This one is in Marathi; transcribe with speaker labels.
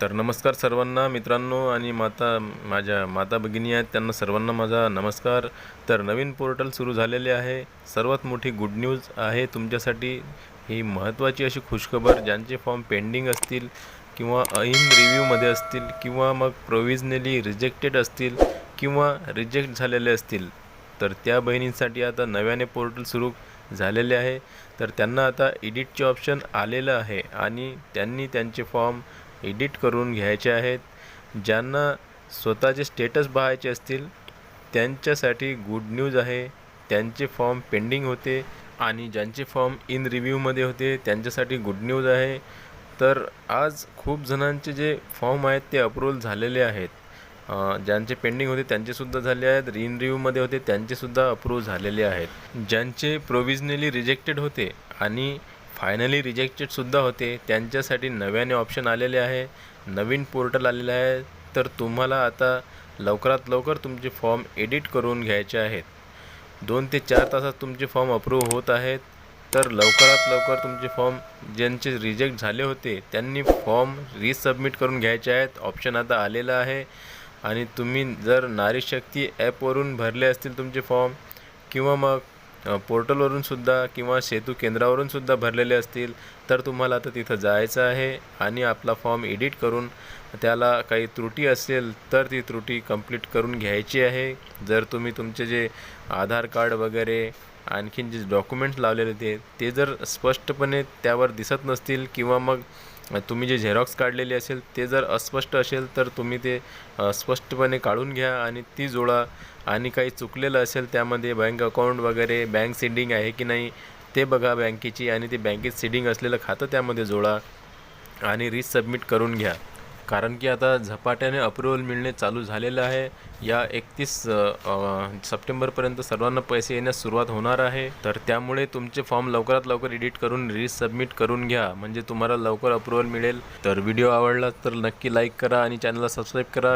Speaker 1: तर नमस्कार सर्वांना मित्रांनो आणि माझ्या माता भगिनी आहेत त्यांना सर्वांना माझा नमस्कार। तर नवीन पोर्टल सुरू झालेले आहे। सर्वात मोठी गुड न्यूज आहे तुमच्यासाठी। ही महत्त्वाची अशी खुशखबर, ज्यांचे फॉर्म पेंडिंग असतील किंवा इन रिव्ह्यूमध्ये असतील किंवा मग प्रोव्हिजनली रिजेक्टेड असतील किंवा रिजेक्ट झालेले असतील, तर त्या बहिणींसाठी आता नव्याने पोर्टल सुरू झालेले आहे। तर त्यांना आता एडिटचे ऑप्शन आलेलं आहे आणि त्यांनी त्यांचे फॉर्म एडिट करून घ्यायचे आहेत। ज्यांना स्वतःचे स्टेटस पाहायचे असतील त्यांच्यासाठी गुड न्यूज आहे, त्यांचे फॉर्म पेंडिंग होते आणि ज्यांचे फॉर्म इन रिव्ह्यूमध्ये होते त्यांच्यासाठी गुड न्यूज आहे। तर आज खूप जणांचे जे फॉर्म आहेत ते अप्रूव्हल झालेले आहेत। ज्यांचे पेंडिंग होते त्यांचेसुद्धा झाले आहेत, इन रिव्ह्यूमध्ये होते त्यांचेसुद्धा अप्रूव्ह झालेले आहेत। ज्यांचे प्रोव्हिजनली रिजेक्टेड होते आणि फायनली रिजेक्टेडसुद्धा होते त्यांच्यासाठी नव्याने ऑप्शन आलेले आहे, नवीन पोर्टल आलेलं आहे। तर तुम्हाला आता लवकरात लवकर तुमचे फॉर्म एडिट करून घ्यायचे आहेत। 2 ते 4 तासात तुमचे फॉर्म अप्रूव्ह होत आहेत। तर लवकरात लवकर तुमचे फॉर्म ज्यांचे रिजेक्ट झाले होते त्यांनी फॉर्म रिसबमिट करून घ्यायचे आहेत। ऑप्शन आता आलेलं आहे आणि तुम्ही जर नारी शक्ती ॲपवरून भरले असतील तुमचे फॉर्म किंवा मग पोर्टलवरून सुद्धा किंवा सेतू केंद्रावरून सुद्धा भरलेले असतील, तर तुम्हाला आता तिथं जायचं आहे आणि आपला फॉर्म एडिट करून त्याला काही त्रुटी असेल तर ती त्रुटी कंप्लीट करून घ्यायची आहे। जर तुम्ही तुमचे जे आधार कार्ड वगैरे आणखीन जे डॉक्युमेंट्स लावलेले ते जर स्पष्टपणे त्यावर दिसत नसतील किंवा मग तुम्ही जे झेरॉक्स काढलेली असेल ते जर अस्पष्ट असेल तर तुम्ही ते स्पष्टपणे काढून घ्या आणि ती जोडा। आणि काही चुकलेलं असेल त्यामध्ये बँक अकाउंट वगैरे बँक सीडिंग आहे की नाही ते बघा बँकेची, आणि ते बँकेत सीडिंग असलेलं खातं त्यामध्ये जोडा आणि रिसबमिट करून घ्या। कारण की आता झपाट्याने अप्रूव्हल मिळणे चालू झालेलं आहे। या 31 सप्टेंबरपर्यंत सर्वांना पैसे येण्यास सुरुवात होणार आहे। तर त्यामुळे तुमचे फॉर्म लवकरात लवकर एडिट करून रिसबमिट करून घ्या, म्हणजे तुम्हाला लवकर अप्रूव्हल मिळेल। तर व्हिडिओ आवडला तर नक्की लाईक करा आणि चॅनलला सबस्क्राईब करा।